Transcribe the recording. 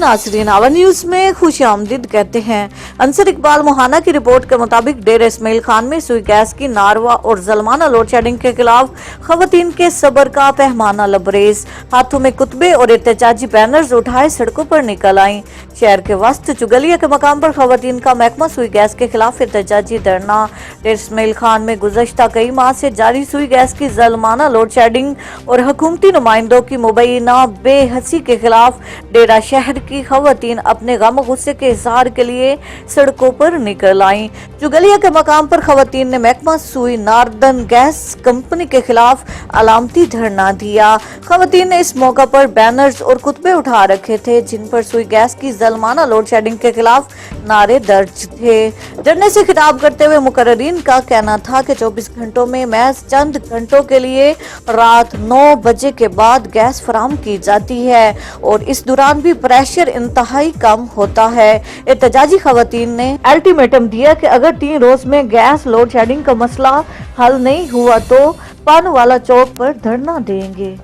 नाज़रीन, our news में खुशामदीद कहते हैं। अंसर इकबाल मोहाना की रिपोर्ट के मुताबिक डेरा इस्माइल खान में सुई गैस की नारवा और ज़ुल्माना लोड शेडिंग के खिलाफ खवातीन के सब्र का पैमाना लबरेज, हाथों में कुतबे और एहतजाजी बैनर्स उठाए सड़कों पर निकल आईं। शहर के वस्त चुगलिया के मकाम पर खवातीन का महकमा सुई गैस के खिलाफ एहतजाजी धरना। डेरा इस्माइल खान में गुज़श्ता कई माह से जारी सुई गैस की ज़ुल्माना लोड शेडिंग और हुकूमती नुमाइंदों की मुबैना बेहसी के खिलाफ डेरा शहर की खवातीन अपने गम गुस्से के इजहार के लिए सड़कों पर निकल आईं। चुगलिया के मकाम पर खवातीन ने महकमा सुई नार्दन गैस कंपनी के खिलाफ अलामती धरना दिया। खवातीन ने इस मौका पर बैनर्स और खुतबे उठा रखे थे जिन पर सुई गैस की ज़ुल्माना लोड शेडिंग के खिलाफ नारे दर्ज थे। धरने से खिताब करते हुए मुकर्रीन का कहना था कि 24 घंटों में महज चंद घंटों के लिए रात 9 बजे के बाद गैस फराहम की जाती है और इस दौरान भी प्रेशर इंतहाई कम होता है। एहतजाजी खवातीन ने अल्टीमेटम दिया कि अगर 3 रोज में गैस लोड शेडिंग का मसला हल नहीं हुआ तो पान वाला चौक पर धरना देंगे।